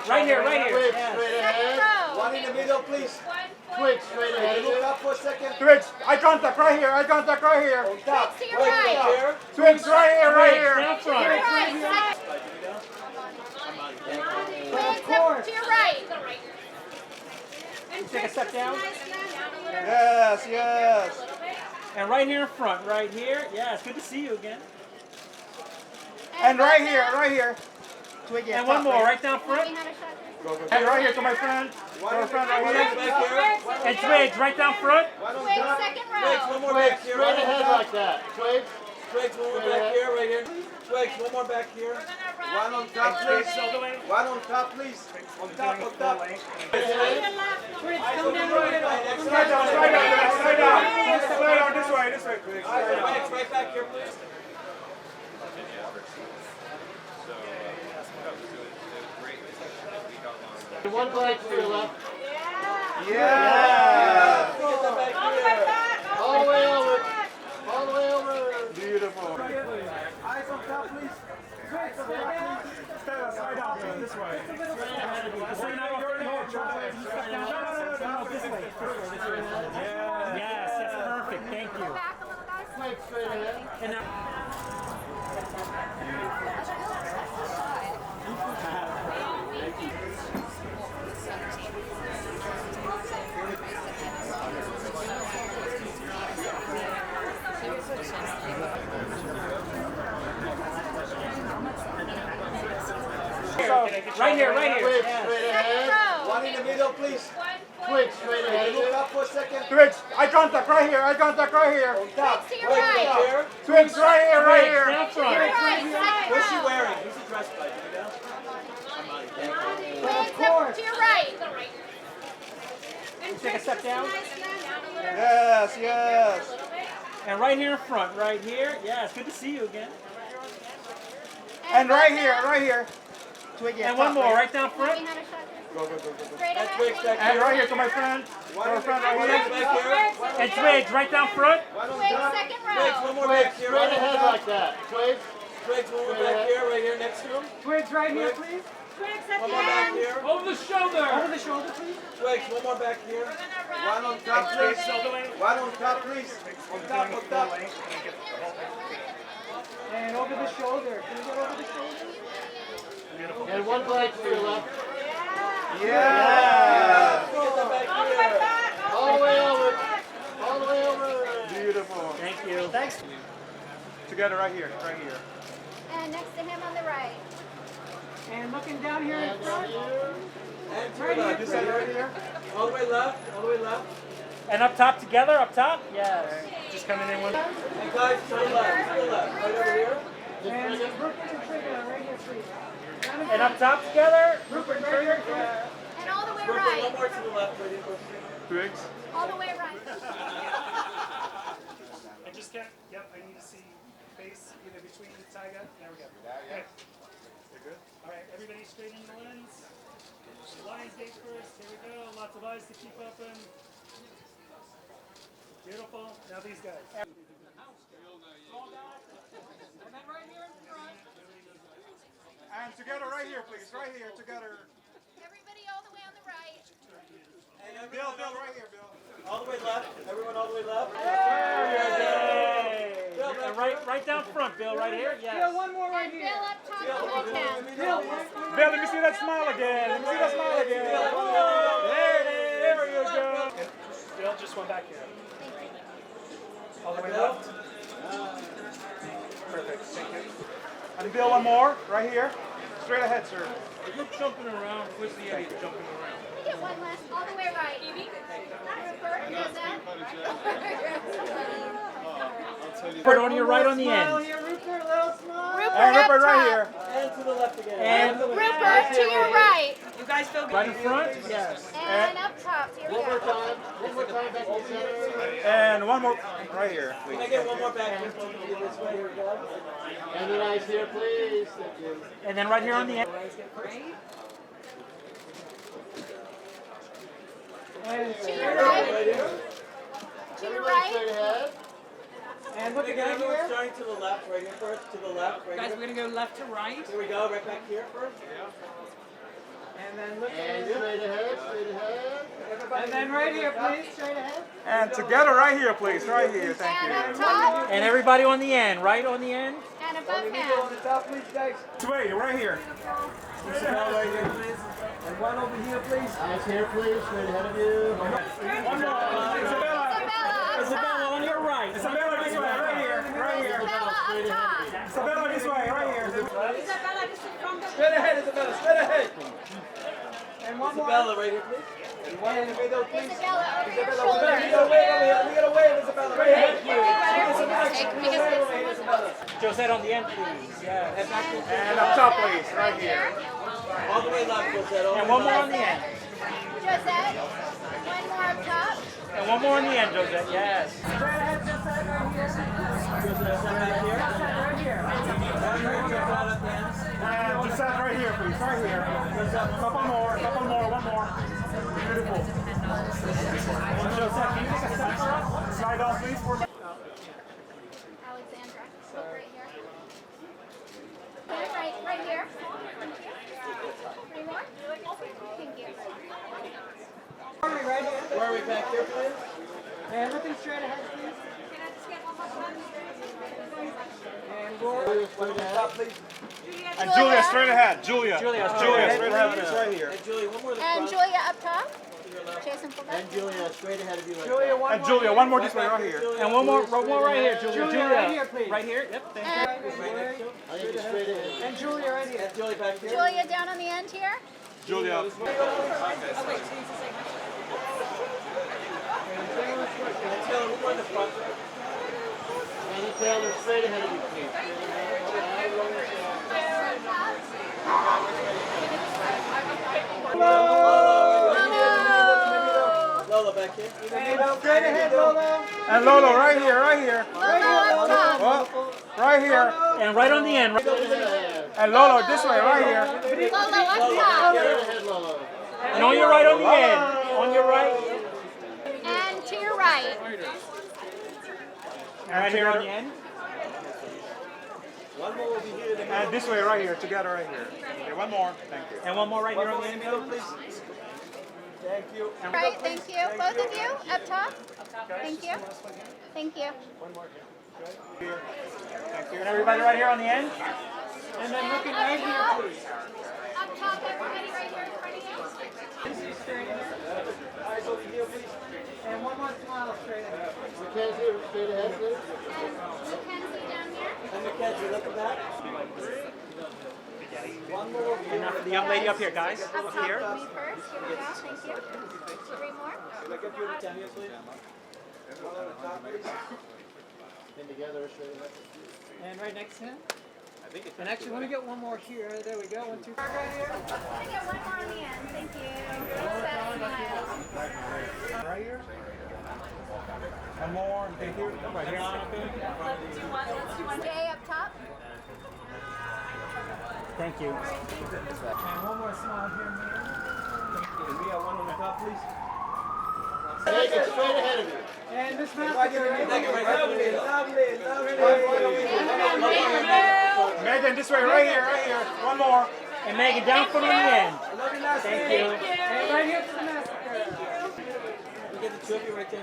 Right here, right here. Twigs, Yes. straight ahead. One in the middle, please. Twigs, straight ahead. Look up for a second. Twigs, eye contact right here, eye contact right here. On top. Twigs to your right. Here. Twigs right here, right here. Down front. Right. Twigs to your right. Take a step down. Yes, yes. And right here in front, right here. Yeah, it's good to see you again. And right here. Twig, yeah, And one top, more, right down front. And right here to my friend. To my friend right here. And Twigs, right down front. Twigs, second Twigs, row. one more Twigs, back here. straight ahead like that. Twigs. Twigs, one more back here, right here. Twigs, one more back here. One on top, please. One on top, please. On top, on top. Slide down this way, Twigs. Twigs, right back here, please. One glide to your left. Yeah. Yeah. Get that back here. All the way over. All the way over. Beautiful. Eyes on top, please. Slide down this way. Yes, perfect. Thank you. Back a little, guys. Twigs straight ahead. And now, right here, right here. Twigs Yes. straight Second ahead. row. One in the middle, please. Twigs straight ahead. Look up for a second. Twigs, eye contact right here, eye contact right here. On top. Twigs to your Twigs right. right here. Twigs right here, right Down here. front. Right, second What's she row. wearing? Who's she dressed by? Do you know? Twigs up to your right. Take a step down. Yes, yes. And right here in front, right here. Yeah, it's good to see you again. And right here. Twig, yeah, And one top, more, right down front. Straight That's ahead. Twigs back And here. right here to my friend. To my friend right One here. back here. And Twigs, right down front. One on Twigs, top. second Twigs, one row. more Twigs back here. straight One on ahead top. like that. Twigs. Twigs, one more back here, right here next to him. Twigs right here, please. Twigs at One the more back end. here. Over the shoulder. Over the shoulder, please. Twigs, one more back here. One on top, Twigs, please. shoulder blade. One on top, please. On top, on top. And over the shoulder. Can you get over the shoulder? And one glide to your left. Yeah. Yeah. Get that back here. All the way over. All the way over. Beautiful. Thank you. Thanks. Together right here, right here. And next to him on the right. And looking down here in front. And to the left. You said right here? All the way left. All the way left. And up top together, up top? Yes. Just coming in with. And guys, to the left. To the left. Right over here. And Rupert and Trigga, right here, please. And up top together. Rupert and Trigga. Yeah. And all the way Rupert, one right. more to the left. Right here. Twigs. All the way right. I just can't, yep, I need to see face either between the Tyga. There we go. Okay. You're good? All right, everybody straighten the lens. Lionsgate first. Here we go. Lots of eyes to keep open. Beautiful. Now these guys. And together right here, please. Right here, together. Everybody all the way on the right. Bill, right here, Bill. All the way left. Everyone all the way left. And right down front, Bill, right here. Yes. And Bill up top behind him. Bill, let me see that smile again. Let me see that smile again. There it is. There you go. Bill, just one back here. All the way left. Perfect. Thank you. And Bill, one more. Right here. Straight ahead, sir. You're jumping around. Where's the Eddie jumping around? Get one last, all the way right. Rupert and Josette. Rupert on your right on the end. Rupert And up Rupert right top. here. And to the left again. And Rupert to your right. right in front. Yes. And up top. Here we One more go. time. One more time back to center. And one more right here, Can I please. get one more back here? This way. Here we go. And the eyes here, please. Thank you. And then right here on the end. To your right. Right here. To your Everybody right. straight ahead. And Look look again, again everyone's here. starting to the left, right here first, to the left, right Guys, here. we're gonna go left to right. Here we go, right back here first. And then look And straight ahead, straight ahead. And then right here, please, straight ahead. And together right here, please. Right here. Thank And you. up top. And everybody on the end. Right on the end. And above On him. the top, please, guys. Wait, right here. Isabella right here, please. And one over here, please. Eyes here, please. Straight ahead of you. One more. Isabella. Isabella on your right. Isabella this way. Right here. Right here. Isabella up top. Isabella this way. Right here. Isabella, this is from the Straight ahead, Isabella, straight ahead. And one more. Isabella right here, please. And one in the middle, please. Isabella over your Isabella, we shoulder. gotta wave over here. We gotta wave, Isabella. Right here. Josette on the end, please. Yeah. And up top, please. Right here. All the way left, Josette. And one more on the end. Josette, one more up top. And one more on the end, Josette. Yes. And Josette right here, please. Right here. Couple more. One more. Beautiful. Josette, can you take a step for us? Slide off, please. Alexandra, look right here. Right here. Three more. Thank you. Right here. Where are we back here, please? And looking straight ahead, please. Can I just get one more time? And Roy. One on the top, please. And Julia, straight ahead. Julia, straight ahead. Please, right here. And Julie, one more to the And front. Julia up top. Jason, pull back. And Julia, straight ahead of you. Like Julia, one And more. Julia, one more this way, right here. And one more right here, Julia. Julia, right here, please. Right here. Yep. Thank you. And I think it's straight ahead. And Julia right here. Julie back here. Julia down on the end here. Julia. And Taylor, we're going to the front. And Taylor, straight ahead of you, please. Lola back here. And straight ahead, Lola. And Lolo, right here. Lolo up top. Oh, right here. And right on the end. Straight ahead. And Lolo, this way, right here. Lolo up top. Straight ahead, Lolo. And on your right on the end. On your right. And to your right. And right here on the end. One more over here. And this way, right here. Together, right here. Okay, one more. Thank you. And one more right here on the end. please. Thank you. Right, thank you. Both of you up top. Thank you. Thank you. Here. Thank you. And everybody right here on the end. And then looking Up right here, top. please. Up top, everybody right here in front of you. Straight ahead. Eyes over here, please. And one more smile straight ahead. Mackenzie, straight ahead, please. And Mackenzie down here. And Mackenzie, look at that. One more over And here. now for the young lady up here, guys. Up Up top, here. me first. Here we go. Thank you. Three more. Can I get you down here, please? One on the top, please. And together, straight ahead. And right next to him. And actually, let me get one more here. There we go. 1, 2, 3. Right here. Let me get one more on the end. Thank you. Smile. Right here. One more. Thank you. Right here. Jay up top. Thank you. And one more smile here, man. And we have one on the top, please. Take it straight ahead of you. And this Right mask here, here. lovely. Megan, this way, right here. One more. And Megan, down foot on the end. Thank you. And right here for the massacre. We get the two of you right there.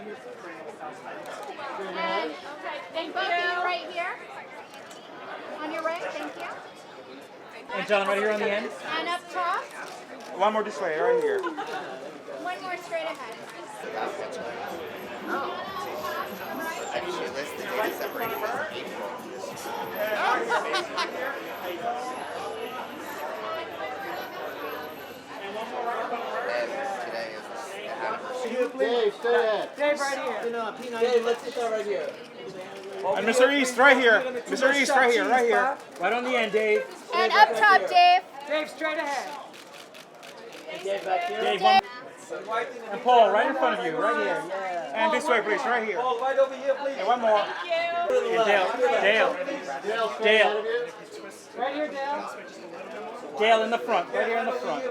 And both of you right here. On your right. Thank you. And John, right here on the end. And up top. One more this way, right here. One more straight ahead. Actually, let's get separated as April. And today is the anniversary. Dave, straight ahead. Dave, right here. Dave, let's get that right here. And Mr. East, right here. Mr. East, right here. Right on the end, Dave. And up top, Dave. Dave, straight ahead. Dave back here. Dave, one. And Paul, right in front of you, right here. And this way, please, right here. Paul, right over here, please. And one more. And Dale. Dale, straight ahead of you. Right here, Dale. Dale in the front, right here in the front.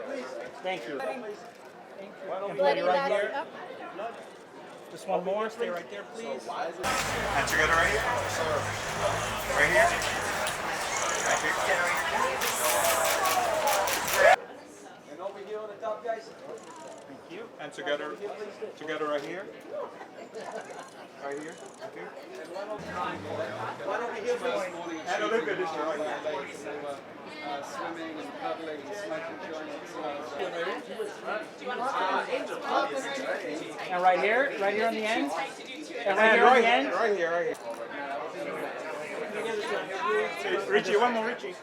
Thank you. And Bloody right here. Up. Just one more, stay right there, please. And together right here? Right here? And over here on And together right here. Right here. Okay. One over here, please. And Olivia, this right here. Swimming and cuddling and smoking joints. And right here on the end. And right here on the end. Right here. Richie, one more, Richie.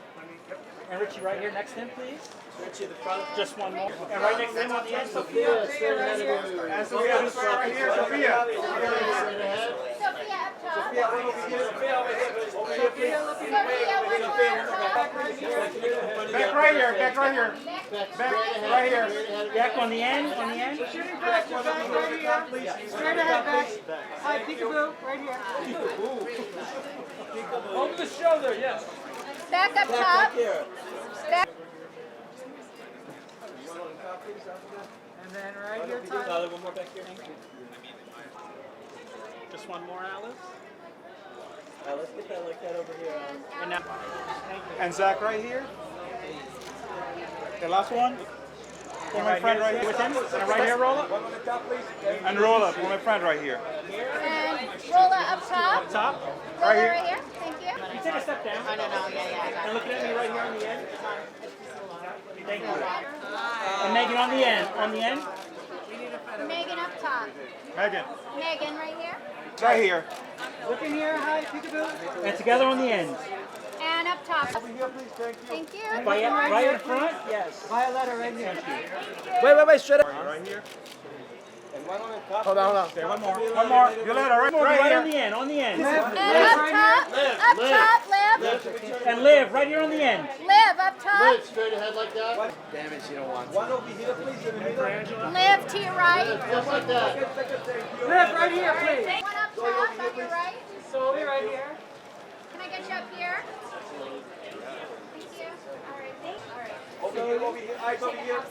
And Richie right here next to him, please. Richie, the front. Just one more. And right next to him on the end, Sophia. Yeah, straight ahead of you. And Sophia, this way right here, Sophia. Straight ahead. Sophia up top. Sophia, one over here. Sophia over here. Over here, please. Sophia, one more up top. Back right here, back right here. Back Right here. Back on the end, Shooting back, you're back right here. Straight ahead, back. Hi, peekaboo, right here. Over the shoulder, yes. Back up top. Back. And then right here, Tyler. One more back here. Just one more, Alice. Let's get that like that over here. And now, thank you. And Zach right here. The last one. And my friend right here. With him. And right here, roll up. One on the top, please. And roll up. My friend right here. And Rolla up top. Top. Rolla right here. Thank you. You take a step down. And looking at me right here on the end. Thank you. And Megan on the end. On the end. Megan up top. Megan. Megan right here. Right here. Look in here. Hi, peekaboo. And together on the end. And up top. Thank you. Right in front? Yes. Violetta right here. Wait, straight up. Right here. And one on the top. Hold on. Okay, one more. Violetta, right Right here. on the end. On the end. And up top. Up top. Liv. And Liv right here on the end. Liv up top. Live straight ahead like that. Damn it, you don't want. One over here, please, in the middle. Liv to your right. Just like that. Liv right here, please. One up top on your right. Solely right here. Can I get you up here? Thank you. All right. Over here. Eyes over here.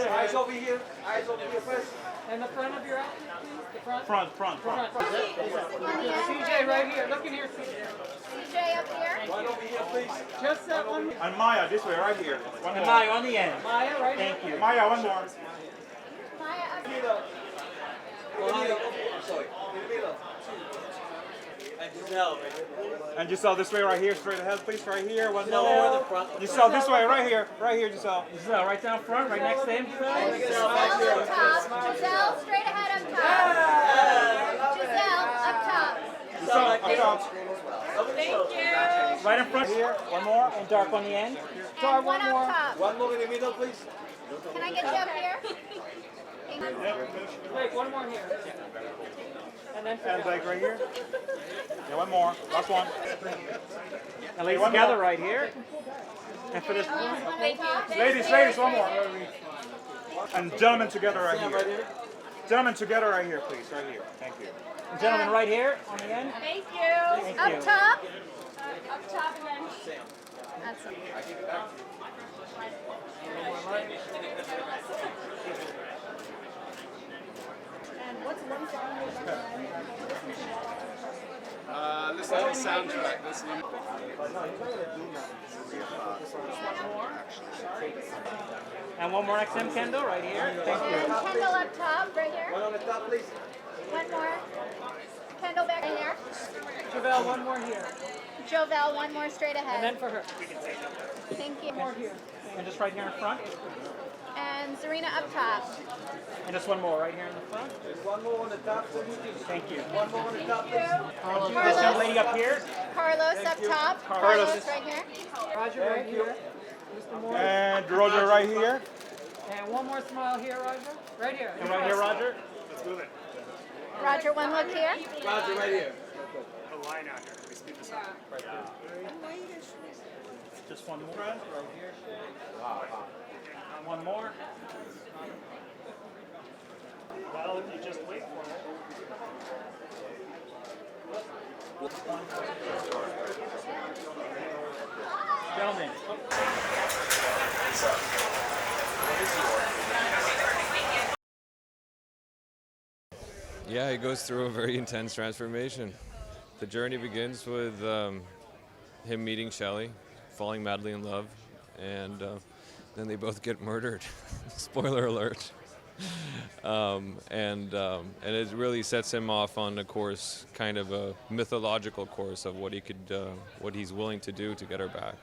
Eyes over here. Eyes over here first. And the front of your outfit, please. The front. Front. On the end. CJ right here. Look in here, CJ. CJ up here. One over here, please. Just that one. And Maya, this way, right here. One And more. Maya on the end. Maya right here. Thank you. Maya, one more. Maya up here. In the middle. Sorry. In the middle. And Giselle right here. And Giselle, this way, right here, straight ahead, please, right here. One No, more. more in the front. Giselle, this way, right here, Giselle. Giselle, right down front, right next to him. Giselle up top. Giselle straight ahead up top. Giselle up top. Giselle, up top. Thank you. Right in front here. One more. And dark on the end. And one up top. One more in the middle, please. Can I get you up here? Wait, one more here. And then And like right here. Yeah, one more. Last one. and ladies together right here. And for this one. Ladies, one more. And gentlemen together right here. Gentlemen together right here, please. Right here. Thank you. And gentlemen right here on the end. Thank you. Thank Up you. top. Up top again. That's it. And what's one song you recommend? Listen to the soundtrack. This one. And one more XM Kendall right here. Thank you. And Kendall up top, right here. One on the top, please. One more. Kendall back right here. Javel, one more here. Jovel, one more straight And ahead. then for her. Thank you. More here. And just right here in front. And Zarina up top. And just one more right here in the front. There's one more on the top, please. Thank you. One more on the top, please. Thank you. This young lady up here. Carlos up top. Carlos. right here. Roger right here. Mr. Moore. And Roger right here. And one more smile here, Roger. Right here. And right here, Roger. Let's move it. Roger, one look here. Roger, right here. A line out here. Let me speed this up. Right there. Just one more. Right here. One more. Well, you just wait for it. Gentlemen. Yeah, he goes through a very intense transformation. The journey begins with him meeting Shelly, falling madly in love, and then they both get murdered. Spoiler alert. and it really sets him off on a course, kind of a mythological course of what he could, what he's willing to do to get her back.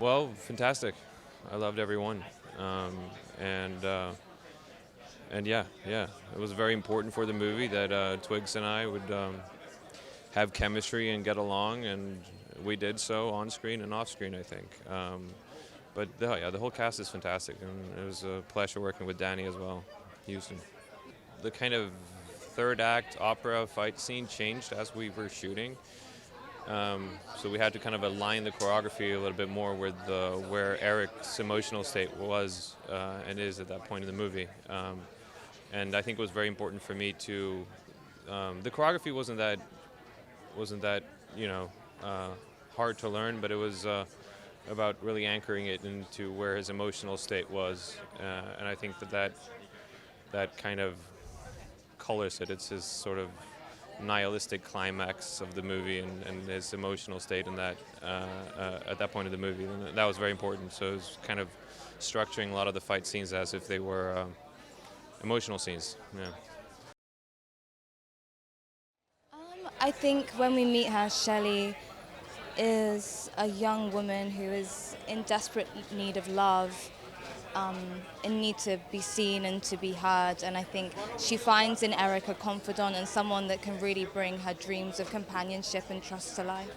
Well, fantastic. I loved everyone, and yeah, it was very important for the movie that Twigs and I would have chemistry and get along, and we did so on screen and off screen, I think. But yeah, the whole cast is fantastic, and it was a pleasure working with Danny as well, Houston. The kind of third act opera fight scene changed as we were shooting. So we had to kind of align the choreography a little bit more with where Eric's emotional state was and is at that point in the movie. And I think it was very important for me to. The choreography wasn't that hard to learn, but it was about really anchoring it into where his emotional state was, and I think that kind of colors it. It's his sort of nihilistic climax of the movie and his emotional state in that at that point of the movie, and that was very important. So it was kind of structuring a lot of the fight scenes as if they were emotional scenes. Yeah. I think when we meet her, Shelly is a young woman who is in desperate need of love, in need to be seen and to be heard, and I think she finds in Eric a confidant and someone that can really bring her dreams of companionship and trust to life.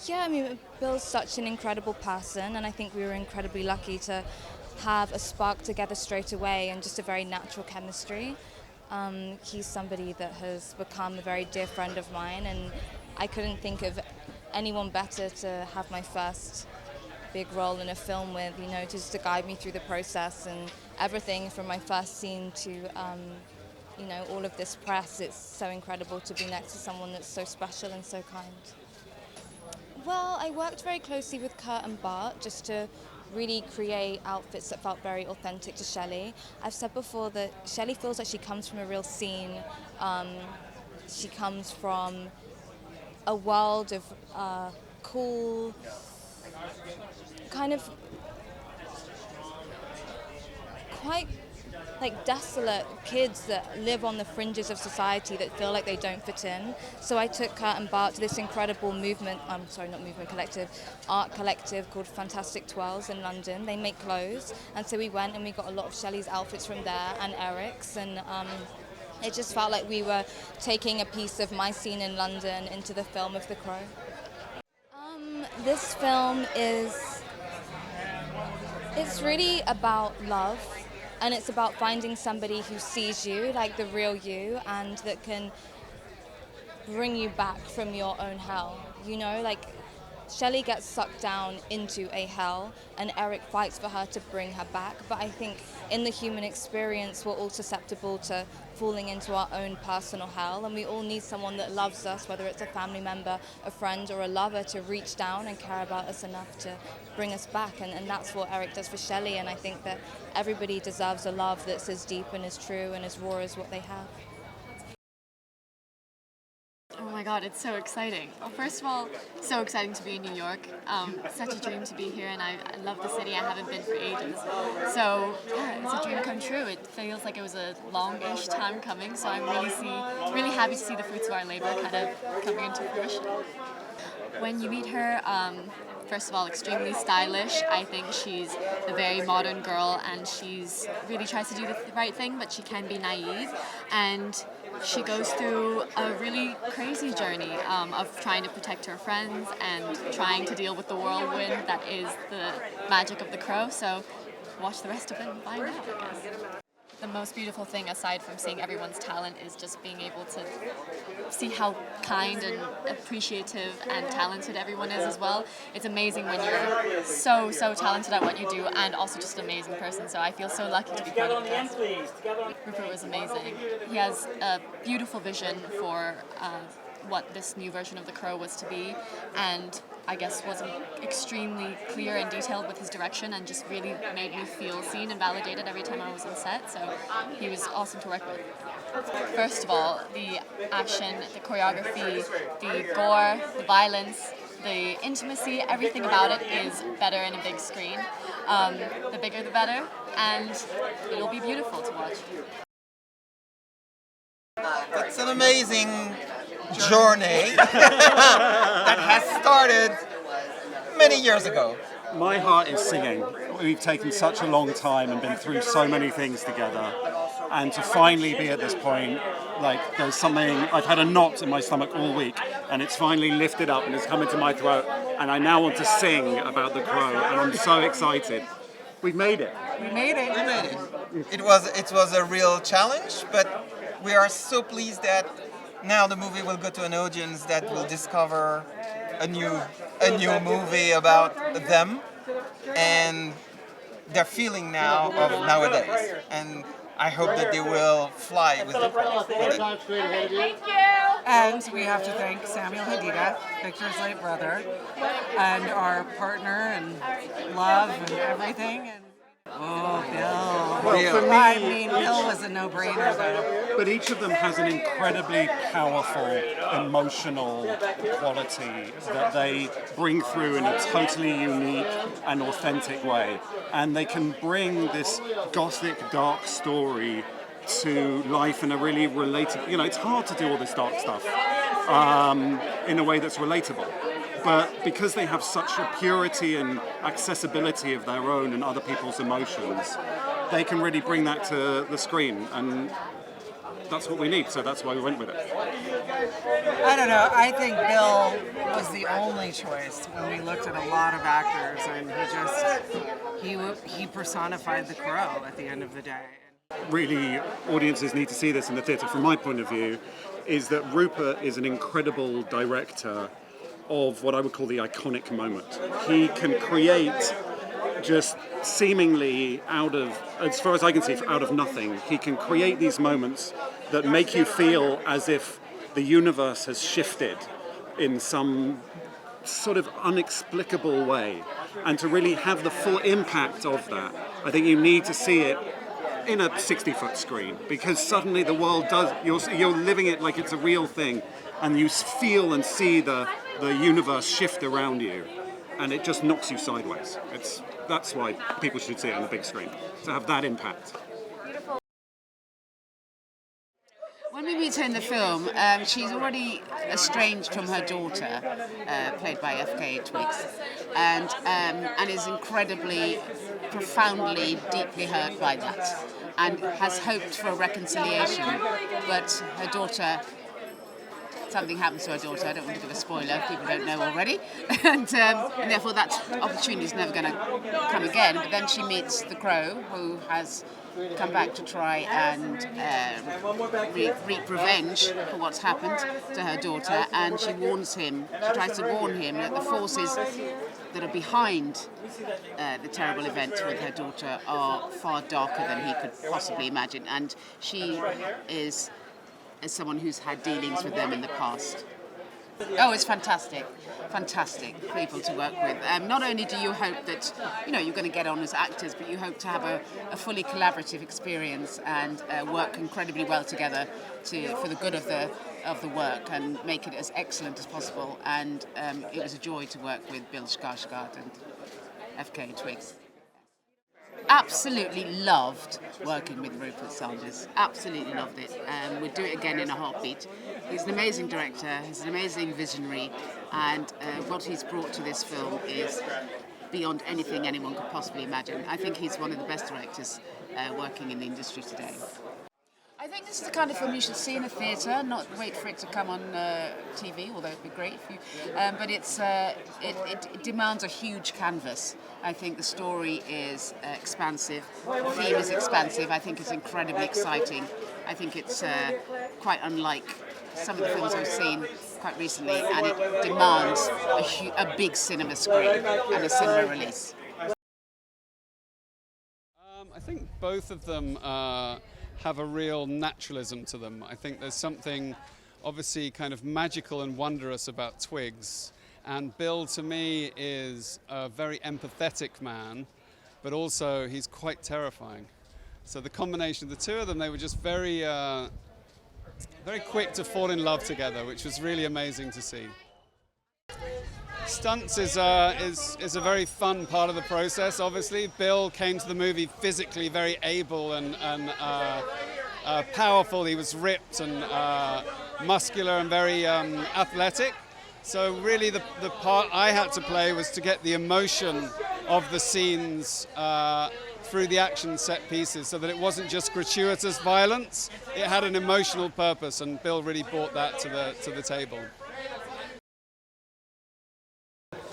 Yeah, I mean, Bill's such an incredible person, and I think we were incredibly lucky to have a spark together straight away and just a very natural chemistry. He's somebody that has become a very dear friend of mine, and I couldn't think of anyone better to have my first big role in a film with, just to guide me through the process and everything from my first scene to, all of this press. It's so incredible to be next to someone that's so special and so kind. Well, I worked very closely with Kurt and Bart just to really create outfits that felt very authentic to Shelly. I've said before that Shelly feels like she comes from a real scene. She comes from a world of cool, kind of quite like desolate kids that live on the fringes of society that feel like they don't fit in. So I took Kurt and Bart to this incredible art collective called Fantastic Twirls in London. They make clothes, and so we went and we got a lot of Shelly's outfits from there and Eric's, and it just felt like we were taking a piece of my scene in London into the film of The Crow. This film it's really about love. And it's about finding somebody who sees you like the real you and that can bring you back from your own hell. Shelly gets sucked down into a hell and Eric fights for her to bring her back. But I think in the human experience, we're all susceptible to falling into our own personal hell, and we all need someone that loves us, whether it's a family member, a friend, or a lover, to reach down and care about us enough to bring us back. And that's what Eric does for Shelly, and I think that everybody deserves a love that's as deep and as true and as raw as what they have. Oh my God, it's so exciting. Well, first of all, so exciting to be in New York. Such a dream to be here, and I love the city. I haven't been for ages. So yeah, it's a dream come true. It feels like it was a longish time coming, so I'm really happy to see the fruits of our labor kind of coming into fruition. When you meet her, first of all, extremely stylish. I think she's a very modern girl, and she's really tries to do the right thing, but she can be naive. And she goes through a really crazy journey of trying to protect her friends and trying to deal with the whirlwind that is the magic of The Crow. So watch the rest of it and find out, I guess. The most beautiful thing, aside from seeing everyone's talent, is just being able to see how kind and appreciative and talented everyone is as well. It's amazing when you're so talented at what you do and also just an amazing person. So I feel so lucky to be part of this. Rupert was amazing. He has a beautiful vision for what this new version of The Crow was to be, and I guess was extremely clear and detailed with his direction, and just really made me feel seen and validated every time I was on set, so he was awesome to work with. First of all, the action, the choreography, the gore, the violence, the intimacy, everything about it is better in a big screen. The bigger the better, and it'll be beautiful to watch. It's an amazing journey that has started many years ago. My heart is singing. We've taken such a long time and been through so many things together, and to finally be at this point, like there's something, I've had a knot in my stomach all week, and it's finally lifted up and it's come into my throat, and I now want to sing about The Crow, and I'm so excited. We've made it. We made it. It was a real challenge, but we are so pleased that now the movie will go to an audience that will discover a new movie about them and their feeling now of nowadays. And I hope that they will fly with the Crow. Thank you. And we have to thank Samuel Hadida, Victor's late brother, and our partner and love and everything. And oh, Bill. Well, for me, I mean, Bill was a no-brainer, though. But each of them has an incredibly powerful, emotional quality that they bring through in a totally unique and authentic way. And they can bring this gothic, dark story to life in a really relatable... You know, it's hard to do all this dark stuff in a way that's relatable. But because they have such a purity and accessibility of their own and other people's emotions, they can really bring that to the screen, and that's what we need, so that's why we went with it. I don't know, I think Bill was the only choice when we looked at a lot of actors, and he personified the Crow at the end of the day. Really, audiences need to see this in the theatre, from my point of view, is that Rupert is an incredible director of what I would call the iconic moment. He can create just seemingly out of, as far as I can see, out of nothing. He can create these moments that make you feel as if the universe has shifted in some sort of inexplicable way. And to really have the full impact of that, I think you need to see it in a 60-foot screen, because suddenly the world does, you're living it like it's a real thing, and you feel and see the universe shift around you, and it just knocks you sideways. That's why people should see it on the big screen, to have that impact. When we meet her in the film, she's already estranged from her daughter, played by FKA Twigs, and is incredibly, profoundly, deeply hurt by that, and has hoped for a reconciliation, but her daughter, something happens to her daughter. I don't want to give a spoiler if people don't know already, and therefore that opportunity is never going to come again. But then she meets the Crow, who has come back to try and reap revenge for what's happened to her daughter, and she warns him, she tries to warn him that the forces that are behind the terrible events with her daughter are far darker than he could possibly imagine, and she is as someone who's had dealings with them in the past. Oh, it's fantastic. Fantastic people to work with. Not only do you hope that, you know, you're going to get on as actors, but you hope to have a fully collaborative experience and work incredibly well together for the good of the work and make it as excellent as possible. And it was a joy to work with Bill Skarsgård and FKA Twigs. Absolutely loved working with Rupert Sanders. Absolutely loved it. We'd do it again in a heartbeat. He's an amazing director, he's an amazing visionary, and what he's brought to this film is beyond anything anyone could possibly imagine. I think he's one of the best directors working in the industry today. I think this is the kind of film you should see in a theatre, not wait for it to come on TV, although it'd be great if you. But it demands a huge canvas. I think the story is expansive, the theme is expansive. I think it's incredibly exciting. I think it's quite unlike some of the films I've seen quite recently, and it demands a big cinema screen and a cinema release. I think both of them have a real naturalism to them. I think there's something obviously kind of magical and wondrous about Twigs, and Bill to me is a very empathetic man, but also he's quite terrifying. So the combination of the two of them, they were just very quick to fall in love together, which was really amazing to see. Stunts is a very fun part of the process. Obviously, Bill came to the movie physically very able and powerful. He was ripped and muscular and very athletic. So really, the part I had to play was to get the emotion of the scenes through the action set pieces, so that it wasn't just gratuitous violence. It had an emotional purpose, and Bill really brought that to the table.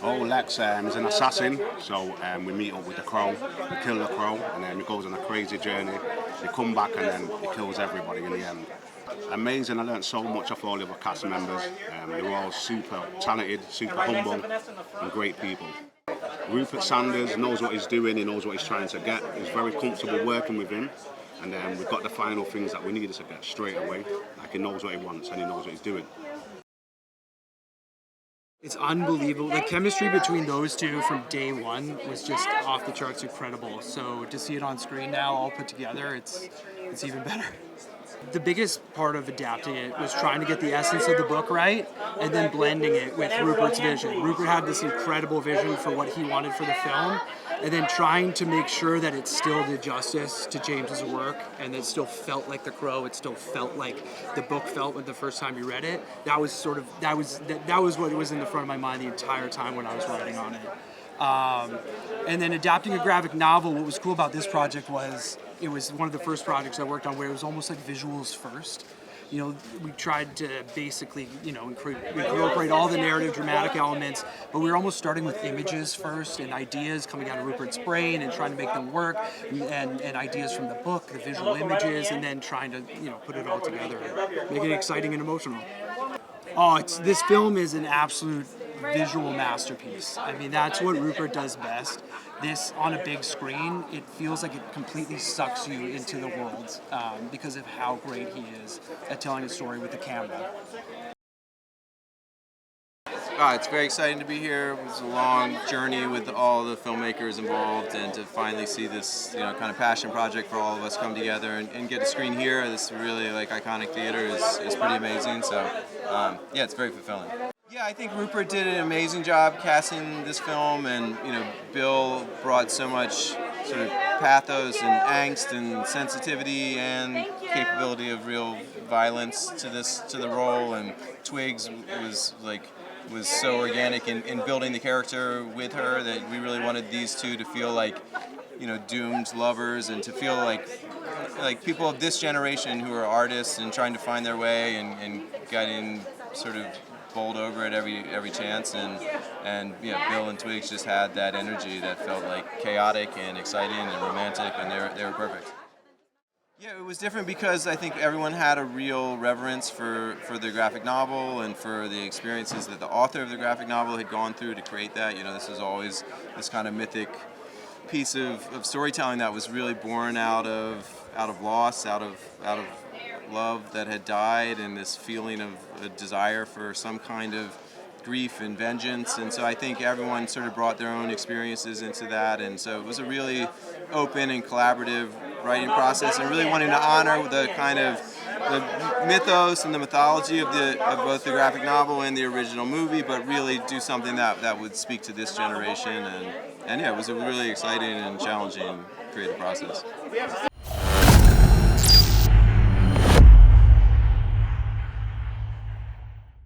Oh, Lex is an assassin, so we meet up with the crow, we kill the crow, and then he goes on a crazy journey. They come back and then he kills everybody in the end. Amazing, I learned so much off all the other cast members. They were all super talented, super humble, and great people. Rupert Sanders knows what he's doing, he knows what he's trying to get. He's very comfortable working with him, and we've got the final things that we needed to get straight away. Like, he knows what he wants and he knows what he's doing. It's unbelievable. The chemistry between those two from day one was just off the charts incredible. So to see it on screen now, all put together, it's even better. The biggest part of adapting it was trying to get the essence of the book right and then blending it with Rupert's vision. Rupert had this incredible vision for what he wanted for the film, and then trying to make sure that it still did justice to James's work and it still felt like The Crow, it still felt like the book felt when the first time you read it. That was what was in the front of my mind the entire time when I was writing on it. And then adapting a graphic novel, what was cool about this project was it was one of the first projects I worked on where it was almost like visuals first. You know, we tried to basically, incorporate all the narrative, dramatic elements, but we were almost starting with images first and ideas coming out of Rupert's brain and trying to make them work, and ideas from the book, the visual images, and then trying to, put it all together, make it exciting and emotional. Oh, this film is an absolute visual masterpiece. I mean, that's what Rupert does best. This, on a big screen, it feels like it completely sucks you into the world because of how great he is at telling a story with the camera. It's very exciting to be here. It was a long journey with all the filmmakers involved, and to finally see this kind of passion project for all of us come together and get a screen here. This really iconic theater is pretty amazing. So yeah, it's very fulfilling. Yeah, I think Rupert did an amazing job casting this film, and Bill brought so much sort of pathos and angst and sensitivity and capability of real violence to the role, and Twigs was so organic in building the character with her that we really wanted these two to feel like doomed lovers, and to feel like people of this generation who are artists and trying to find their way and getting sort of bowled over at every chance, and Bill and Twigs just had that energy that felt like chaotic and exciting and romantic, and they were perfect. Yeah, it was different because I think everyone had a real reverence for the graphic novel and for the experiences that the author of the graphic novel had gone through to create that. This is always this kind of mythic piece of storytelling that was really born out of loss, out of love that had died, and this feeling of a desire for some kind of grief and vengeance. And so I think everyone sort of brought their own experiences into that, and so it was a really open and collaborative writing process, and really wanting to honor the kind of the mythos and the mythology of both the graphic novel and the original movie, but really do something that would speak to this generation. And yeah, it was a really exciting and challenging creative process.